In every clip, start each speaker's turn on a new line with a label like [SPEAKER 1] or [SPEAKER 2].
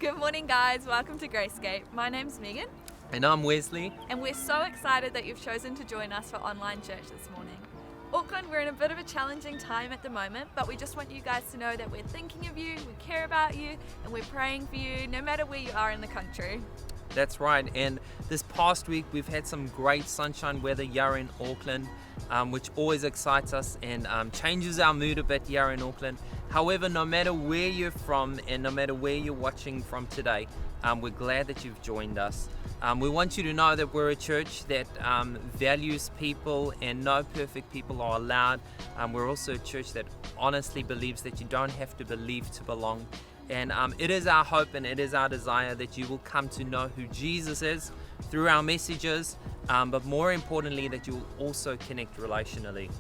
[SPEAKER 1] Good morning, guys. Welcome to Gracegate. My name's Megan.
[SPEAKER 2] And I'm Wesley.
[SPEAKER 1] And we're so excited that you've chosen to join us for online church this morning. Auckland, we're in a bit of a challenging time at the moment, but we just want you guys to know that we're thinking of you, we care about you, and we're praying for you no matter where you are in the country.
[SPEAKER 2] That's right. And this past week, we've had some great sunshine weather here in Auckland, which always excites us and changes our mood a bit here in Auckland. However, no matter where you're from and no matter where you're watching from today, we're glad that you've joined us. We want you to know that we're a church that values people and no perfect people are allowed. We're also a church that honestly believes that you don't have to believe to belong. And it is our hope and it is our desire that you will come to know who Jesus is through our messages, but more importantly, that you will also connect relationally.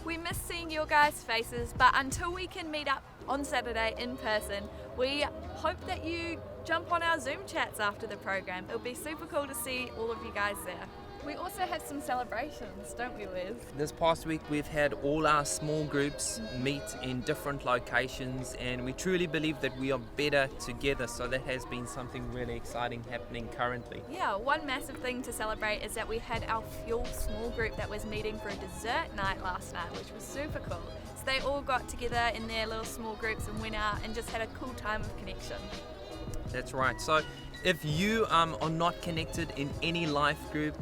[SPEAKER 1] We miss seeing your guys' faces, but until we can meet up on Saturday in person, we hope that you jump on our Zoom chats after the program. It'll be super cool to see all of you guys there. We also have some celebrations, don't we, Liz?
[SPEAKER 2] This past week we've had all our small groups meet in different locations, and we truly believe that we are better together, so that has been something really exciting happening currently.
[SPEAKER 1] Yeah, one massive thing to celebrate is that we had our Fuel small group that was meeting for a dessert night last night, which was super cool. So they all got together in their little small groups and went out and just had a cool time of connection.
[SPEAKER 2] That's right. So if you are not connected in any life group,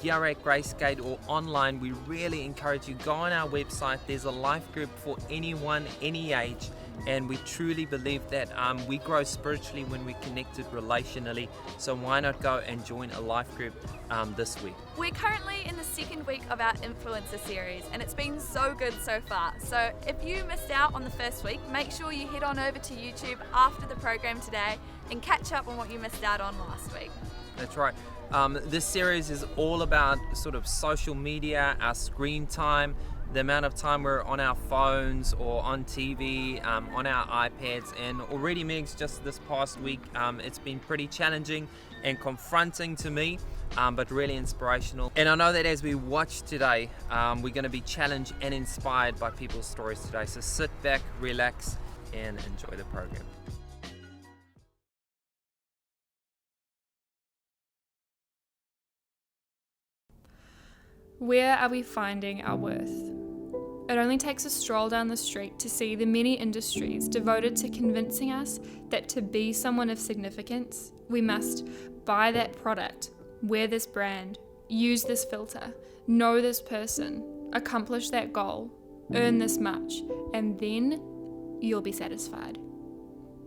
[SPEAKER 2] here at Gracegate or online, we really encourage you, go on our website. There's a life group for anyone, any age, and we truly believe that we grow spiritually when we're connected relationally. So why not go and join a life group this week?
[SPEAKER 1] We're currently in the second week of our influencer series, and it's been so good so far. So if you missed out on the first week, make sure you head on over to YouTube after the program today and catch up on what you missed out on last week.
[SPEAKER 2] That's right. This series is all about sort of social media, our screen time, the amount of time we're on our phones or on TV, on our iPads, and already, Megs, just this past week, it's been pretty challenging and confronting to me, but really inspirational. And I know that as we watch today, we're going to be challenged and inspired by people's stories today. So sit back, relax, and enjoy the program.
[SPEAKER 3] Where are we finding our worth? It only takes a stroll down the street to see the many industries devoted to convincing us that to be someone of significance, we must buy that product, wear this brand, use this filter, know this person, accomplish that goal, earn this much, and then you'll be satisfied.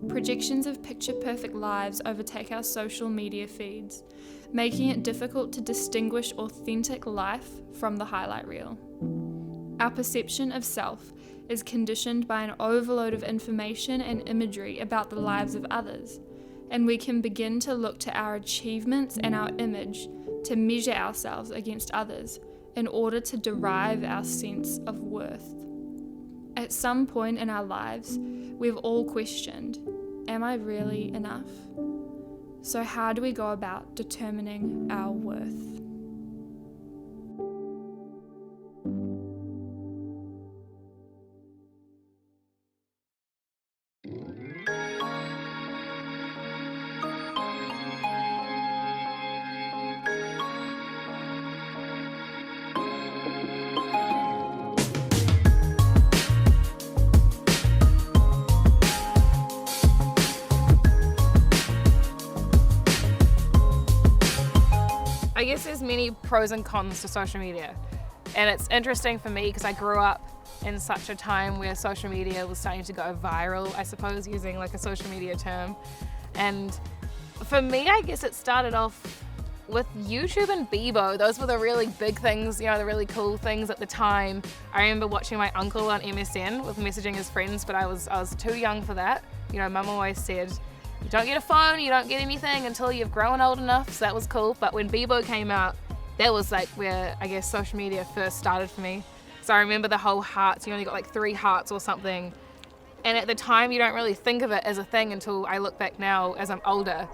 [SPEAKER 3] Projections of picture-perfect lives overtake our social media feeds, making it difficult to distinguish authentic life from the highlight reel. Our perception of self is conditioned by an overload of information and imagery about the lives of others, and we can begin to look to our achievements and our image to measure ourselves against others in order to derive our sense of worth. At some point in our lives, we've all questioned, am I really enough? So how do we go about determining our worth?
[SPEAKER 4] I guess there's many pros and cons to social media, and it's interesting for me because I grew up in such a time where social media was starting to go viral, I suppose, using like a social media term. And for me, I guess it started off with YouTube and Bebo. Those were the really big things, the really cool things at the time. I remember watching my uncle on MSN with messaging his friends, but I was too young for that. Mum always said, you don't get a phone, you don't get anything until you've grown old enough, so that was cool. But when Bebo came out, that was like where I guess social media first started for me. So I remember the whole hearts, you only got like 3 hearts or something. And at the time, you don't really think of it as a thing until I look back now as I'm older.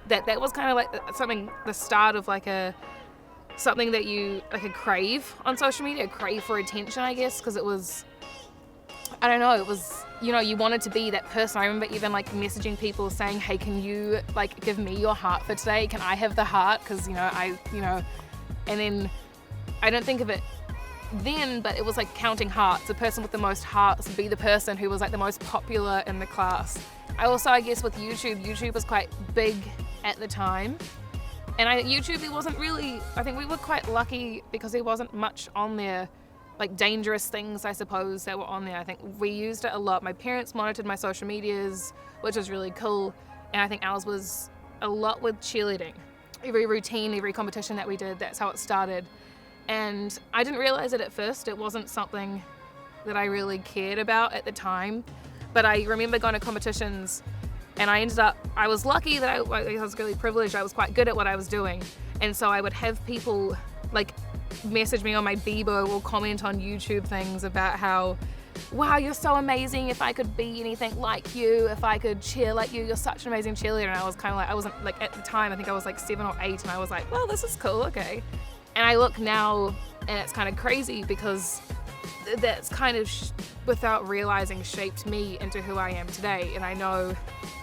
[SPEAKER 4] That was kind of like something, the start of like something that you like a crave on social media, a crave for attention, I guess, because it was I don't know, it was, you wanted to be that person. I remember even like messaging people saying, hey, can you like give me your heart for today? Can I have the heart? Because, and then I don't think of it then, but it was like counting hearts. The person with the most hearts would be the person who was like the most popular in the class. I also, I guess with YouTube was quite big at the time. And YouTube, it wasn't really, I think we were quite lucky because there wasn't much on there, like dangerous things, I suppose, that were on there. I think we used it a lot. My parents monitored my social medias, which was really cool. And I think ours was a lot with cheerleading. Every routine, every competition that we did, that's how it started. And I didn't realize it at first. It wasn't something that I really cared about at the time. But I remember going to competitions and I was lucky that I was really privileged. I was quite good at what I was doing. And so I would have people like message me on my Bebo or comment on YouTube things about how, wow, you're so amazing. If I could be anything like you, if I could cheer like you're such an amazing cheerleader. And I was kind of like, I wasn't like, at the time, I think I was like 7 or 8 and I was like, well, this is cool, okay. And I look now and it's kind of crazy because that's kind of, without realizing, shaped me into who I am today. And I know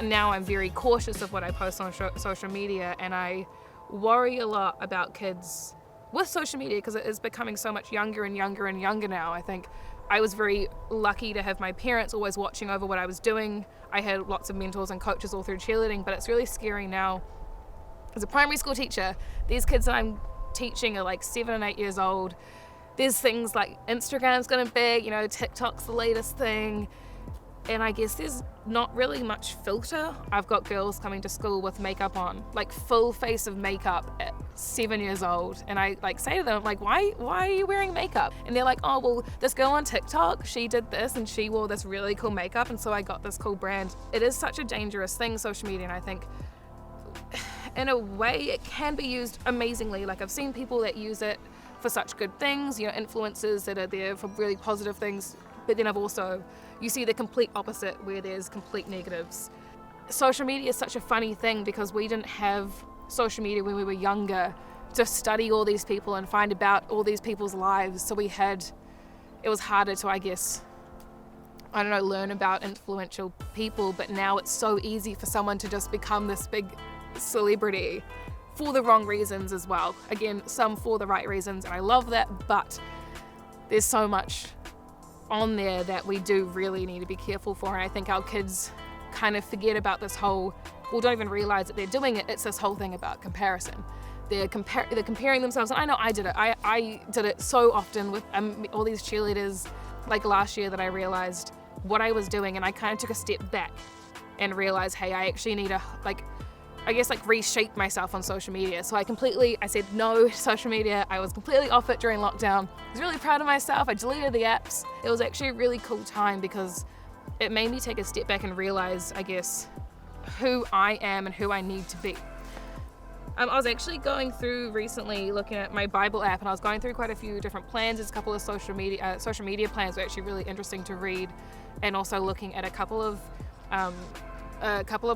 [SPEAKER 4] now I'm very cautious of what I post on social media, and I worry a lot about kids with social media because it is becoming so much younger and younger and younger now. I think I was very lucky to have my parents always watching over what I was doing. I had lots of mentors and coaches all through cheerleading, but it's really scary now. As a primary school teacher, these kids that I'm teaching are like 7 and 8 years old. There's things like Instagram's gonna be, TikTok's the latest thing. And I guess there's not really much filter. I've got girls coming to school with makeup on, like full face of makeup at 7 years old. And I like say to them, like, why are you wearing makeup? And they're like, oh, well, this girl on TikTok, she did this and she wore this really cool makeup. And so I got this cool brand. It is such a dangerous thing, social media. And I think in a way it can be used amazingly. Like I've seen people that use it for such good things, influencers that are there for really positive things. But then you see the complete opposite where there's complete negatives. Social media is such a funny thing because we didn't have social media when we were younger to study all these people and find about all these people's lives. So it was harder to, I guess, learn about influential people. But now it's so easy for someone to just become this big celebrity for the wrong reasons as well. Again, some for the right reasons, and I love that, but there's so much on there that we do really need to be careful for. And I think our kids kind of forget about this whole, don't even realize that they're doing it. It's this whole thing about comparison. They're comparing themselves. And I know I did it. I did it so often with all these cheerleaders, like last year, that I realized what I was doing, and I kind of took a step back and realized, hey, I actually need to reshape myself on social media. So I said no to social media. I was completely off it during lockdown. I was really proud of myself. I deleted the apps. It was actually a really cool time because it made me take a step back and realize, I guess, who I am and who I need to be. I was actually going through recently looking at my Bible app, and I was going through quite a few different plans. There's a couple of social media plans were actually really interesting to read, and also looking at a couple of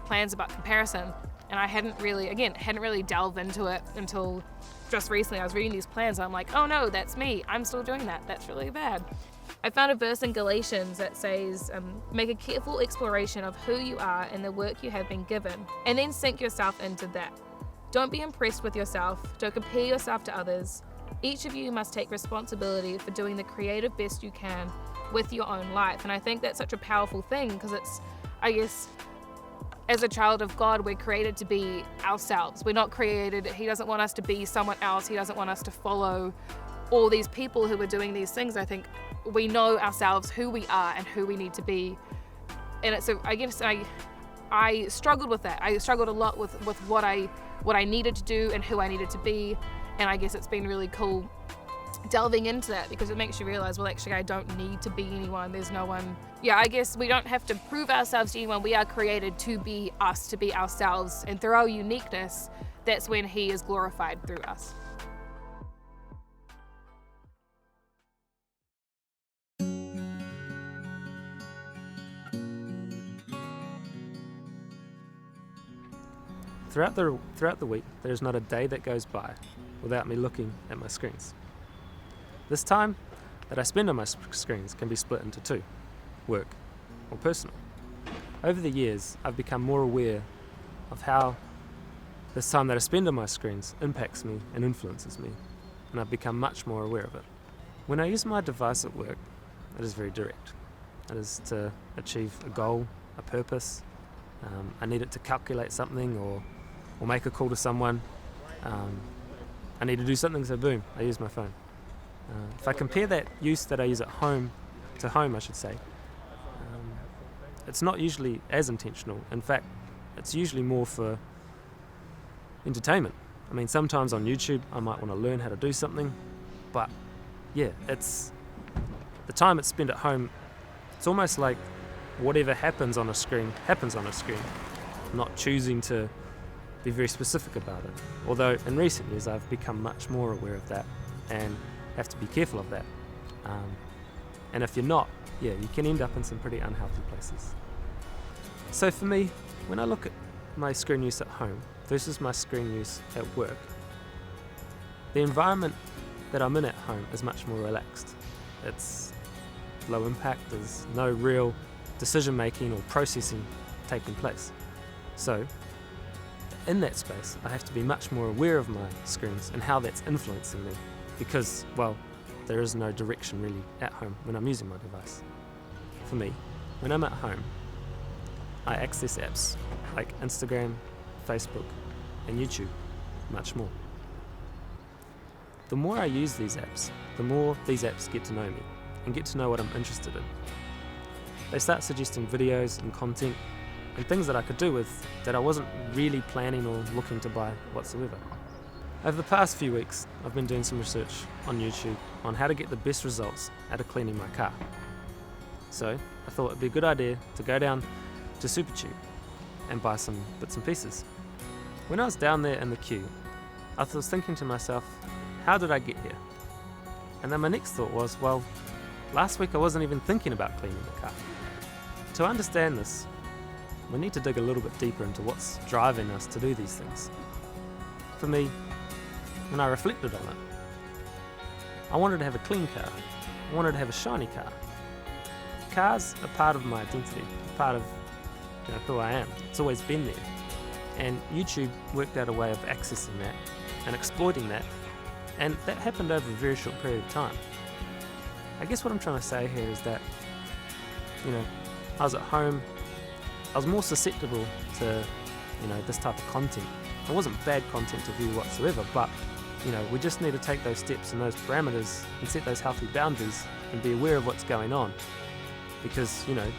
[SPEAKER 4] plans about comparison. And I hadn't really delved into it until just recently. I was reading these plans and I'm like, oh no, that's me. I'm still doing that. That's really bad. I found a verse in Galatians that says, make a careful exploration of who you are and the work you have been given, and then sink yourself into that. Don't be impressed with yourself. Don't compare yourself to others. Each of you must take responsibility for doing the creative best you can with your own life. And I think that's such a powerful thing because it's, I guess, as a child of God, we're created to be ourselves. We're not created, He doesn't want us to be someone else. He doesn't want us to follow all these people who are doing these things. I think we know ourselves, who we are and who we need to be. And I struggled with that. I struggled a lot with what I needed to do and who I needed to be. And I guess it's been really cool delving into that because it makes you realize, well, actually, I don't need to be anyone. There's no one. Yeah, I guess we don't have to prove ourselves to anyone. We are created to be us, to be ourselves. And through our uniqueness, that's when He is glorified through us.
[SPEAKER 5] Throughout the week, there is not a day that goes by without me looking at my screens. This time that I spend on my screens can be split into two. work, or personal. Over the years, I've become more aware of how this time that I spend on my screens impacts me and influences me, and I've become much more aware of it. When I use my device at work, it is very direct. It is to achieve a goal, a purpose. I need it to calculate something or make a call to someone. I need to do something, so boom, I use my phone. If I compare that use that I use at home to home, I should say, it's not usually as intentional. In fact, it's usually more for entertainment. I mean, sometimes on YouTube I might want to learn how to do something, but yeah, it's the time it's spent at home. It's almost like whatever happens on a screen happens on a screen. I'm not choosing to be very specific about it. Although in recent years I've become much more aware of that and have to be careful of that. And if you're not, you can end up in some pretty unhealthy places. So for me, when I look at my screen use at home versus my screen use at work, the environment that I'm in at home is much more relaxed. It's low impact, there's no real decision making or processing taking place. So in that space, I have to be much more aware of my screens and how that's influencing me, because, well, there is no direction really at home when I'm using my device. For me, when I'm at home, I access apps like Instagram, Facebook, and YouTube much more. The more I use these apps, the more these apps get to know me and get to know what I'm interested in. They start suggesting videos and content and things that I could do with that I wasn't really planning or looking to buy whatsoever. Over the past few weeks, I've been doing some research on YouTube on how to get the best results out of cleaning my car. So I thought it'd be a good idea to go down to SuperTube and buy some bits and pieces. When I was down there in the queue, I was thinking to myself, how did I get here? And then my next thought was, well, last week I wasn't even thinking about cleaning the car. To understand this, we need to dig a little bit deeper into what's driving us to do these things. For me, when I reflected on it, I wanted to have a clean car. I wanted to have a shiny car. Cars are part of my identity, part of who I am. It's always been there. And YouTube worked out a way of accessing that and exploiting that, and that happened over a very short period of time. I guess what I'm trying to say here is that, I was at home, I was more susceptible to, this type of content. It wasn't bad content to view whatsoever, but, we just need to take those steps and those parameters and set those healthy boundaries and be aware of what's going on. Because, I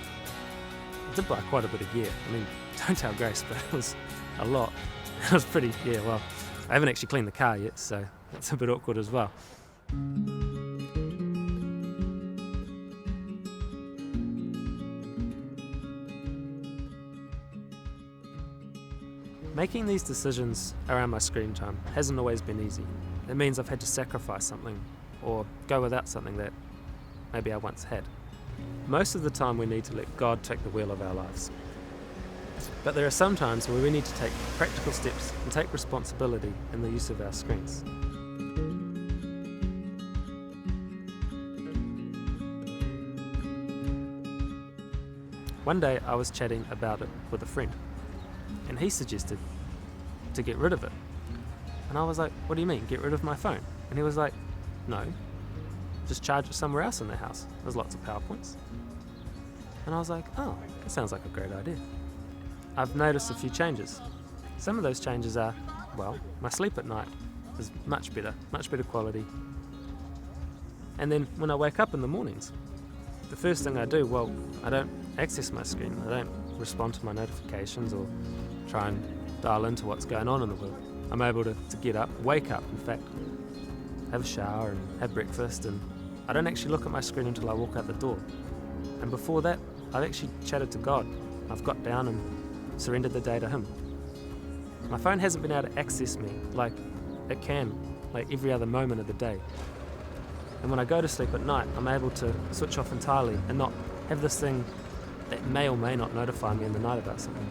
[SPEAKER 5] did buy quite a bit of gear. I mean, don't tell Grace, but it was a lot. It was pretty, I haven't actually cleaned the car yet, so it's a bit awkward as well. Making these decisions around my screen time hasn't always been easy. It means I've had to sacrifice something or go without something that maybe I once had. Most of the time we need to let God take the wheel of our lives. But there are some times where we need to take practical steps and take responsibility in the use of our screens. One day I was chatting about it with a friend, and he suggested to get rid of it. And I was like, what do you mean, get rid of my phone? And he was like, no, just charge it somewhere else in the house. There's lots of PowerPoints. And I was like, oh, that sounds like a great idea. I've noticed a few changes. Some of those changes are, my sleep at night is much better quality. And then when I wake up in the mornings, the first thing I do, I don't access my screen. I don't respond to my notifications or try and dial into what's going on in the world. I'm able to get up, wake up, in fact, have a shower and have breakfast, and I don't actually look at my screen until I walk out the door. And before that, I've actually chatted to God. I've got down and surrendered the day to Him. My phone hasn't been able to access me like it can, like every other moment of the day. And when I go to sleep at night, I'm able to switch off entirely and not have this thing that may or may not notify me in the night about something.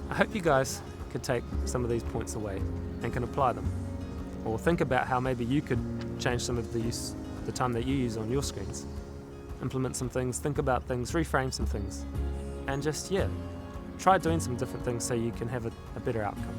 [SPEAKER 5] I hope you guys could take some of these points away and can apply them. Or think about how maybe you could change some of the time that you use on your screens. implement some things, think about things, reframe some things, and just, try doing some different things so you can have a better outcome.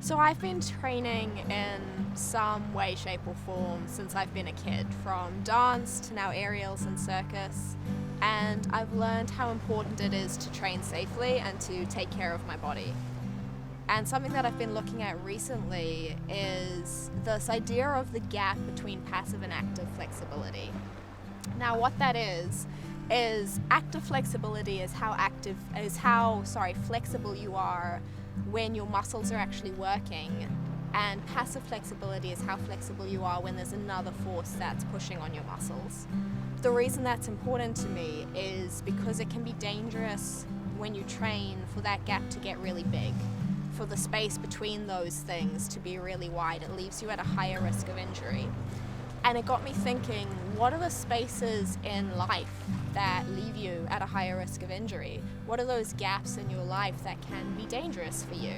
[SPEAKER 6] So I've been training in some way, shape or form since I've been a kid, from dance to now aerials and circus, and I've learned how important it is to train safely and to take care of my body. And something that I've been looking at recently is this idea of the gap between passive and active flexibility. Now what that is active flexibility is how flexible you are when your muscles are actually working, and passive flexibility is how flexible you are when there's another force that's pushing on your muscles. The reason that's important to me is because it can be dangerous when you train for that gap to get really big, for the space between those things to be really wide. It leaves you at a higher risk of injury. And it got me thinking, what are the spaces in life that leave you at a higher risk of injury? What are those gaps in your life that can be dangerous for you?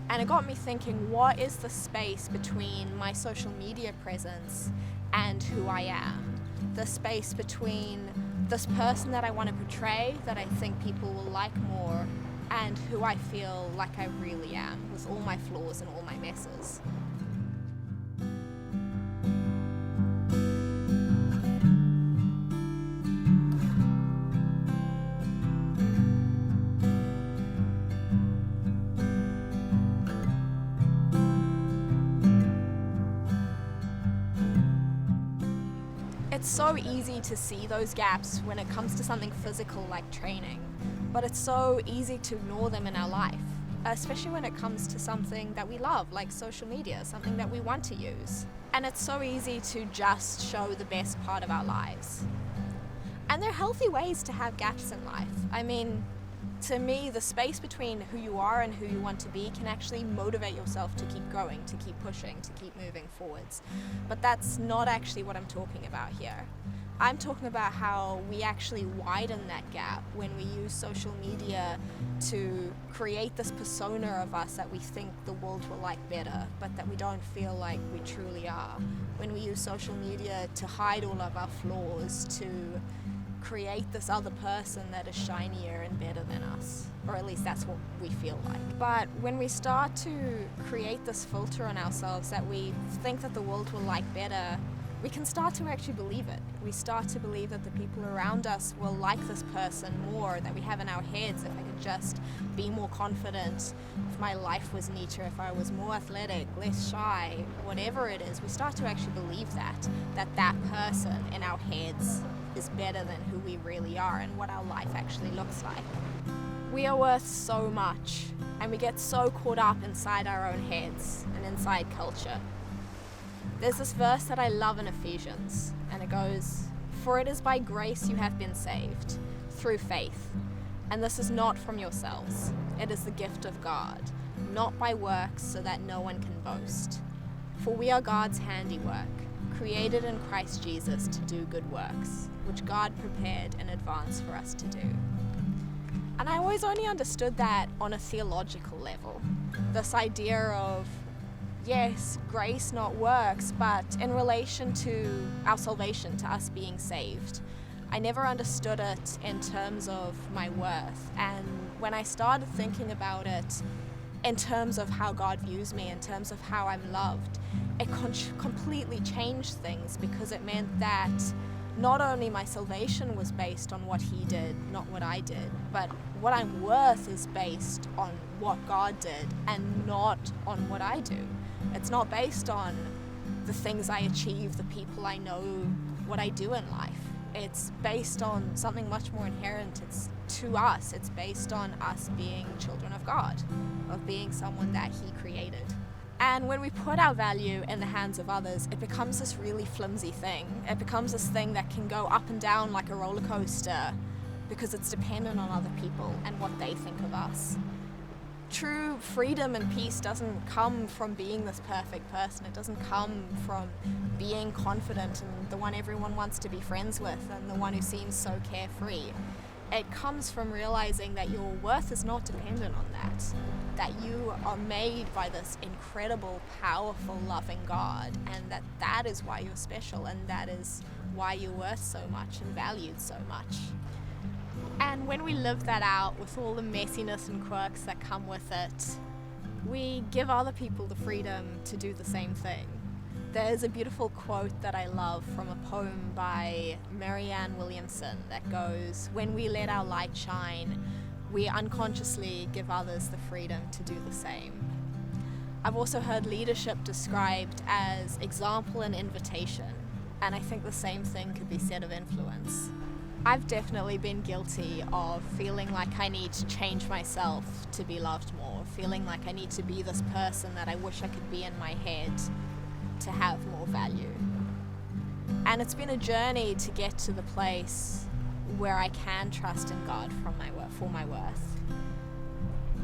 [SPEAKER 6] And it got me thinking, what is the space between my social media presence and who I am? The space between this person that I want to portray, that I think people will like more, and who I feel like I really am, with all my flaws and all my messes. It's so easy to see those gaps when it comes to something physical like training, but it's so easy to ignore them in our life, especially when it comes to something that we love, like social media, something that we want to use. And it's so easy to just show the best part of our lives. And there are healthy ways to have gaps in life. I mean, to me, the space between who you are and who you want to be can actually motivate yourself to keep growing, to keep pushing, to keep moving forwards. But that's not actually what I'm talking about here. I'm talking about how we actually widen that gap when we use social media to create this persona of us that we think the world will like better, but that we don't feel like we truly are. When we use social media to hide all of our flaws, to create this other person that is shinier and better than us, or at least that's what we feel like. But when we start to create this filter on ourselves that we think that the world will like better, we can start to actually believe it. We start to believe that the people around us will like this person more, that we have in our heads. If I could just be more confident, if my life was neater, if I was more athletic, less shy, whatever it is, we start to actually believe that person in our heads is better than who we really are and what our life actually looks like. We are worth so much, and we get so caught up inside our own heads and inside culture. There's this verse that I love in Ephesians, and it goes, "For it is by grace you have been saved, through faith. And this is not from yourselves. It is the gift of God, not by works, so that no one can boast. For we are God's handiwork, created in Christ Jesus to do good works, which God prepared in advance for us to do." And I always only understood that on a theological level. This idea of, yes, grace, not works, but in relation to our salvation, to us being saved. I never understood it in terms of my worth. And when I started thinking about it in terms of how God views me, in terms of how I'm loved, it completely changed things, because it meant that not only my salvation was based on what he did, not what I did, but what I'm worth is based on what God did and not on what I do. It's not based on the things I achieve, the people I know, what I do in life. It's based on something much more inherent. It's to us. It's based on us being children of God, of being someone that he created. And when we put our value in the hands of others, it becomes this really flimsy thing. It becomes this thing that can go up and down like a roller coaster because it's dependent on other people and what they think of us. True freedom and peace doesn't come from being this perfect person. It doesn't come from being confident and the one everyone wants to be friends with and the one who seems so carefree. It comes from realizing that your worth is not dependent on that you are made by this incredible, powerful, loving God, and that is why you're special, and that is why you're worth so much and valued so much. And when we live that out with all the messiness and quirks that come with it, we give other people the freedom to do the same thing. There's a beautiful quote that I love from a poem by Marianne Williamson that goes, "When we let our light shine, we unconsciously give others the freedom to do the same." I've also heard leadership described as example and invitation, and I think the same thing could be said of influence. I've definitely been guilty of feeling like I need to change myself to be loved more, feeling like I need to be this person that I wish I could be in my head to have more value. And it's been a journey to get to the place where I can trust in God for my worth.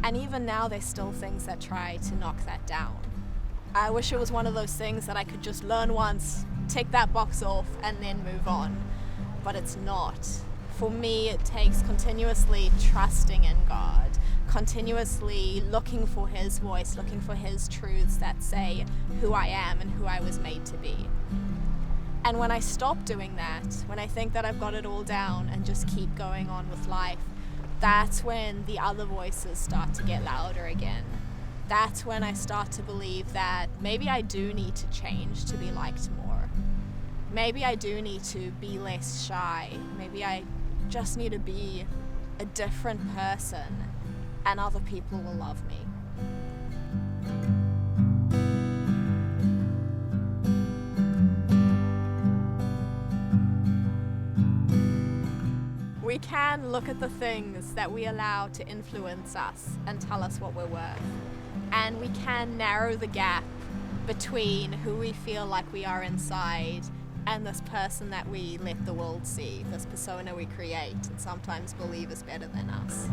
[SPEAKER 6] And even now there's still things that try to knock that down. I wish it was one of those things that I could just learn once, tick that box off, and then move on. But it's not. For me, it takes continuously trusting in God, continuously looking for his voice, looking for his truths that say who I am and who I was made to be. And when I stop doing that, when I think that I've got it all down and just keep going on with life, that's when the other voices start to get louder again. That's when I start to believe that maybe I do need to change to be liked more. Maybe I do need to be less shy. Maybe I just need to be a different person and other people will love me. We can look at the things that we allow to influence us and tell us what we're worth. And we can narrow the gap between who we feel like we are inside and this person that we let the world see, this persona we create and sometimes believe is better than us.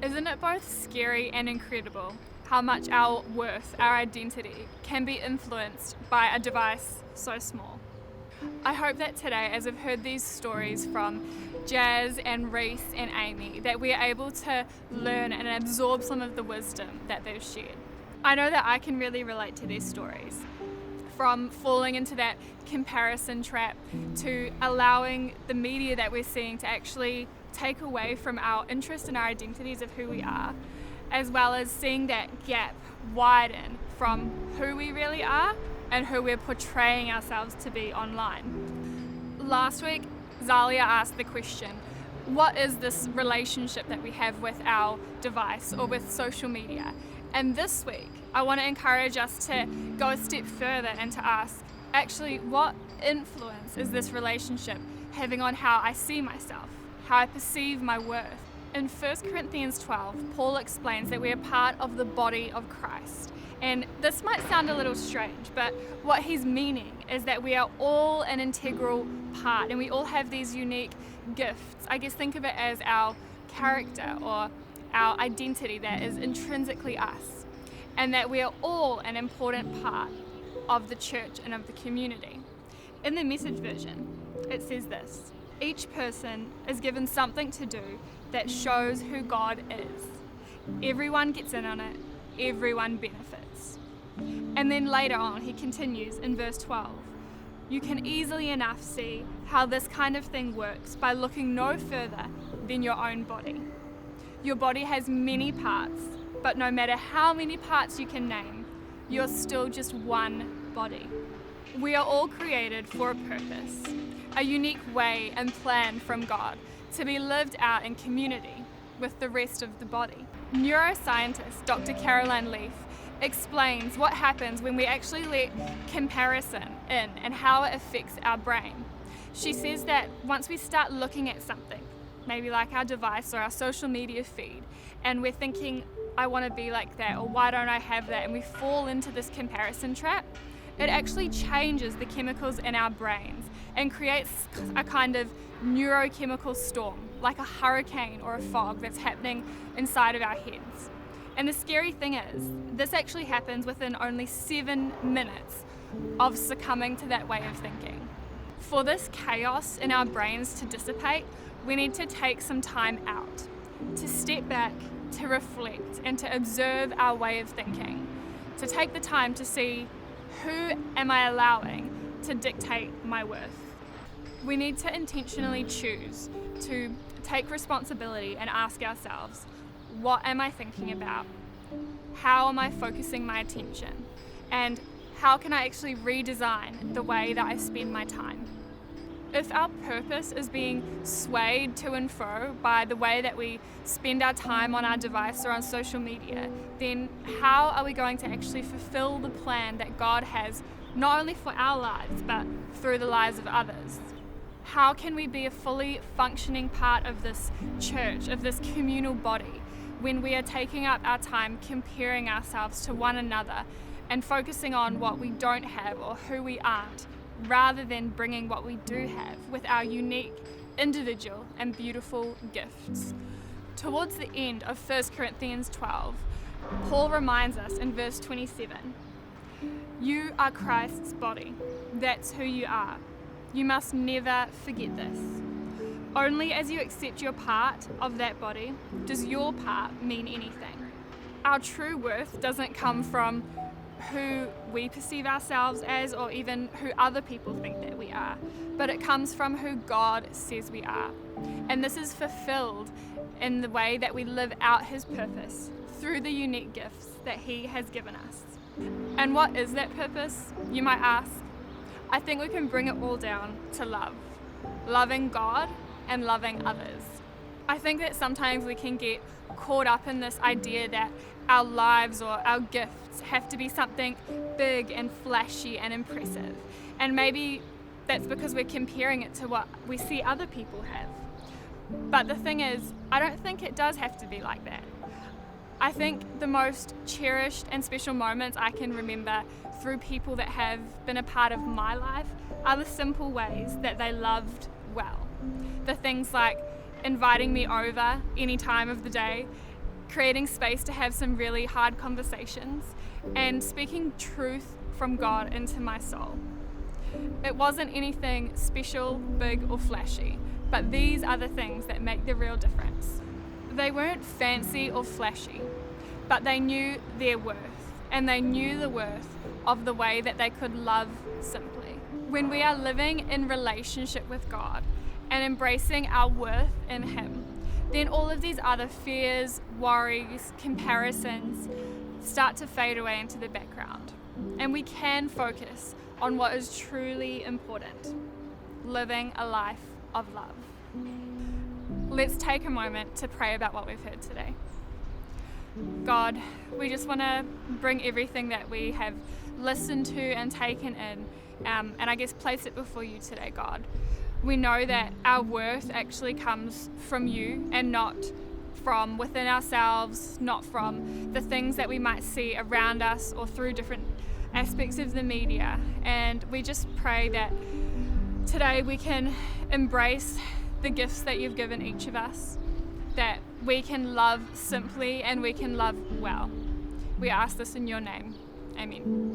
[SPEAKER 3] Isn't it both scary and incredible how much our worth, our identity, can be influenced by a device so small? I hope that today, as I've heard these stories from Jazz and Reese and Amy, that we are able to learn and absorb some of the wisdom that they've shared. I know that I can really relate to these stories, from falling into that comparison trap to allowing the media that we're seeing to actually take away from our interest and our identities of who we are, as well as seeing that gap widen from who we really are and who we're portraying ourselves to be online. Last week, Zalia asked the question, what is this relationship that we have with our device or with social media? And this week, I want to encourage us to go a step further and to ask, actually, what influence is this relationship having on how I see myself, how I perceive my worth? In 1 Corinthians 12, Paul explains that we are part of the body of Christ. And this might sound a little strange, but what he's meaning is that we are all an integral part and we all have these unique gifts. I guess think of it as our character or our identity that is intrinsically us, and that we are all an important part of the church and of the community. In the Message version, it says this: each person is given something to do that shows who God is. Everyone gets in on it, everyone benefits. And then later on, he continues in verse 12. You can easily enough see how this kind of thing works by looking no further than your own body. Your body has many parts, but no matter how many parts you can name, you're still just one body. We are all created for a purpose, a unique way and plan from God to be lived out in community with the rest of the body. Neuroscientist Dr. Caroline Leaf explains what happens when we actually let comparison in and how it affects our brain. She says that once we start looking at something, maybe like our device or our social media feed, and we're thinking, I want to be like that, or why don't I have that, and we fall into this comparison trap, it actually changes the chemicals in our brains and creates a kind of neurochemical storm, like a hurricane or a fog that's happening inside of our heads. And the scary thing is, this actually happens within only 7 minutes of succumbing to that way of thinking. For this chaos in our brains to dissipate, we need to take some time out, to step back, to reflect, and to observe our way of thinking, to take the time to see, who am I allowing to dictate my worth? We need to intentionally choose to take responsibility and ask ourselves, what am I thinking about? How am I focusing my attention? And how can I actually redesign the way that I spend my time? If our purpose is being swayed to and fro by the way that we spend our time on our device or on social media, then how are we going to actually fulfill the plan that God has, not only for our lives, but through the lives of others? How can we be a fully functioning part of this church, of this communal body, when we are taking up our time comparing ourselves to one another and focusing on what we don't have or who we aren't, rather than bringing what we do have with our unique, individual and beautiful gifts? Towards the end of 1 Corinthians 12, Paul reminds us in verse 27, you are Christ's body. That's who you are. You must never forget this. Only as you accept your part of that body does your part mean anything. Our true worth doesn't come from who we perceive ourselves as or even who other people think that we are, but it comes from who God says we are. And this is fulfilled in the way that we live out His purpose through the unique gifts that He has given us. And what is that purpose, you might ask? I think we can bring it all down to love. Loving God and loving others. I think that sometimes we can get caught up in this idea that our lives or our gifts have to be something big and flashy and impressive. And maybe that's because we're comparing it to what we see other people have. But the thing is, I don't think it does have to be like that. I think the most cherished and special moments I can remember through people that have been a part of my life are the simple ways that they loved well. The things like inviting me over any time of the day, creating space to have some really hard conversations, and speaking truth from God into my soul. It wasn't anything special, big, or flashy, but these are the things that make the real difference. They weren't fancy or flashy, but they knew their worth, and they knew the worth of the way that they could love simply. When we are living in relationship with God and embracing our worth in Him, then all of these other fears, worries, comparisons start to fade away into the background. And we can focus on what is truly important, living a life of love. Let's take a moment to pray about what we've heard today. God, we just want to bring everything that we have listened to and taken in, and I guess place it before you today, God. We know that our worth actually comes from you and not from within ourselves, not from the things that we might see around us or through different aspects of the media. And we just pray that today we can embrace the gifts that you've given each of us, that we can love simply and we can love well. We ask this in your name. Amen.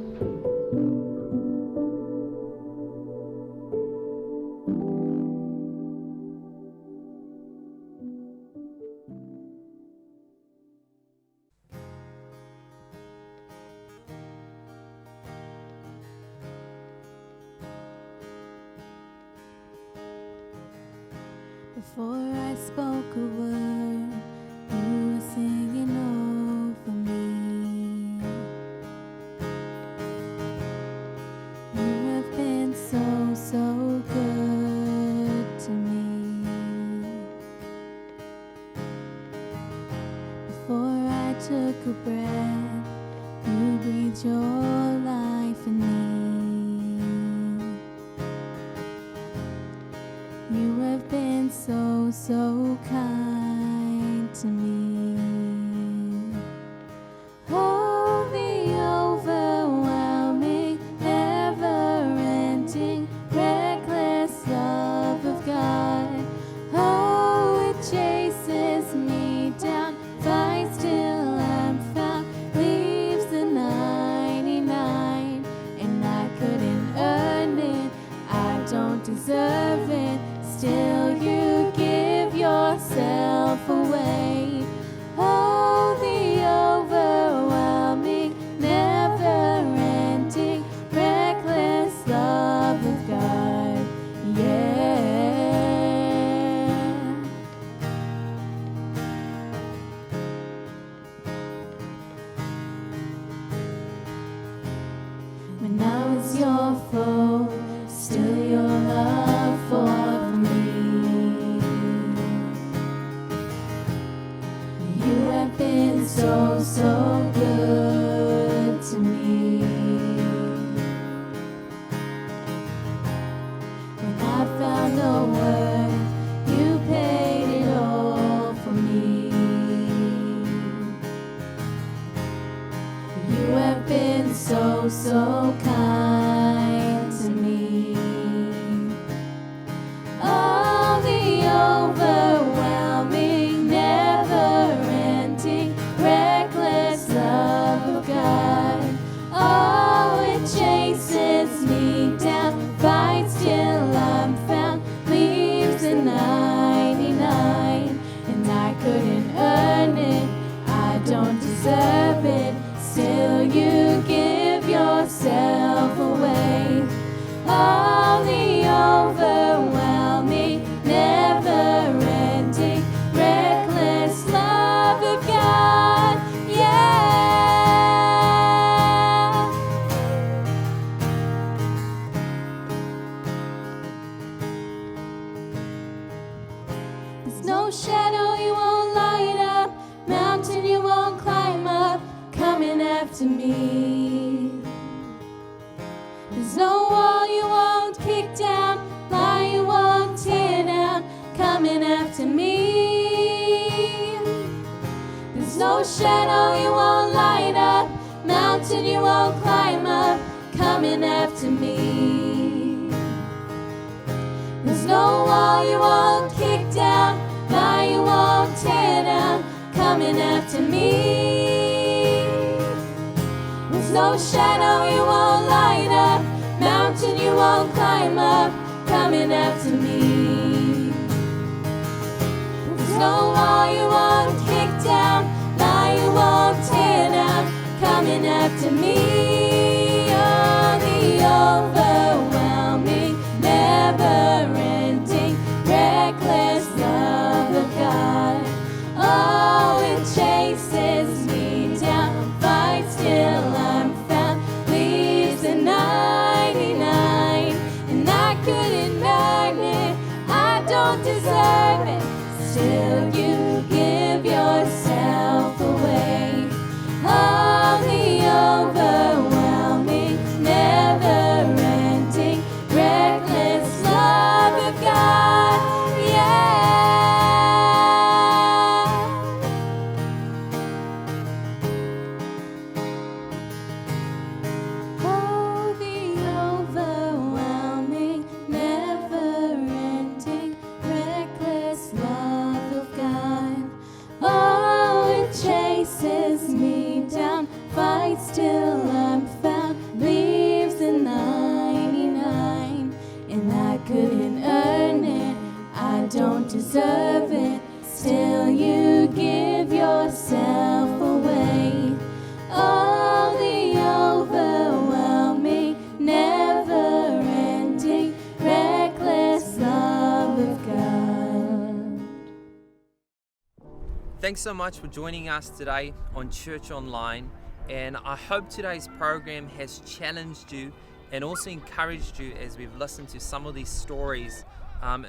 [SPEAKER 7] Before I spoke a word, you were singing over me. You have been so, so good to me. Before I took a breath, you breathed your life in me. You have been so, so kind to me. Oh, the overwhelming, never-ending, reckless love of God. Oh, it chases me down, finds till I'm found, leaves the 99, and I couldn't earn it, I don't deserve it. Still you give yourself away. Oh, the overwhelming, never-ending, reckless love of God. Yeah. When I was your foe, still your love for me. You have been so, so good to me. When I found no worth, you paid it all for me. You have been so, so kind to me. Oh, the overwhelming, never-ending, reckless love of God. Oh, it chases me down, fights till I'm found, leaves the 99, and I couldn't earn it, I don't deserve it. Still you give yourself away. Oh, the overwhelming, never-ending, reckless love of God. Yeah. There's no shadow you won't light up, mountain you won't climb up, coming after me. There's no wall you won't kick down, lie you won't tear down, coming after me. There's no shadow you won't light up, mountain you won't climb up, coming after me. There's no wall you won't kick down, lie you won't tear down, coming after me. There's no shadow you won't light up, mountain you won't climb up, coming after me. There's no wall you won't kick down, lie you won't tear down, coming after me. Oh, the overwhelming, never-ending, reckless love of God. Oh, it chases me down, fights till I'm found, leaves the 99, and I couldn't earn it, I don't deserve it. Still you give yourself away. Oh, the overwhelming, never-ending, reckless love of God. Yeah. Oh, the overwhelming, never-ending, reckless love of God. Oh, it chases me down, fights till I'm found, leaves the 99, and I couldn't earn it, I don't deserve it. Still you give yourself away. Oh, the overwhelming, never-ending, reckless love of God.
[SPEAKER 2] thanks so much for joining us today on Church Online. And I hope today's program has challenged you and also encouraged you as we've listened to some of these stories.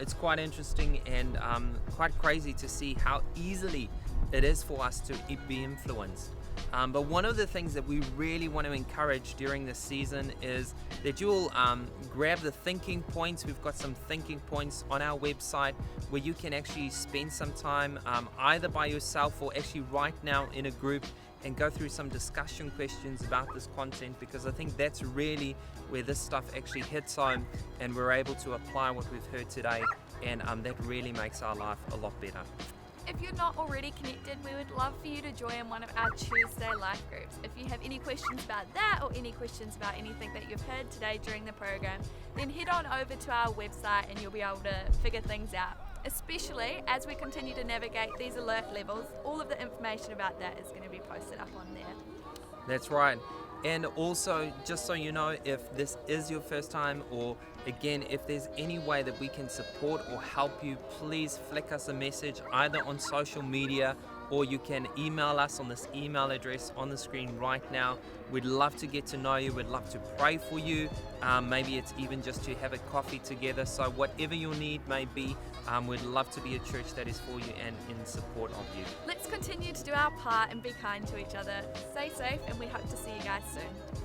[SPEAKER 2] It's quite interesting and quite crazy to see how easily it is for us to be influenced. But one of the things that we really want to encourage during this season is that you'll grab the thinking points. We've got some thinking points on our website where you can actually spend some time either by yourself or actually right now in a group and go through some discussion questions about this content, because I think that's really where this stuff actually hits home and we're able to apply what we've heard today, and that really makes our life a lot better.
[SPEAKER 1] If you're not already connected, we would love for you to join one of our Tuesday life groups. If you have any questions about that or any questions about anything that you've heard today during the program, then head on over to our website and you'll be able to figure things out. Especially as we continue to navigate these alert levels, all of the information about that is going to be posted up on there.
[SPEAKER 2] That's right. And also, just so you know, if this is your first time, or again, if there's any way that we can support or help you, please flick us a message either on social media, or you can email us on this email address on the screen right now. We'd love to get to know you. We'd love to pray for you. Maybe it's even just to have a coffee together. So whatever your need may be, we'd love to be a church that is for you and in support of you.
[SPEAKER 1] Let's continue to do our part and be kind to each other. Stay safe, and we hope to see you guys soon.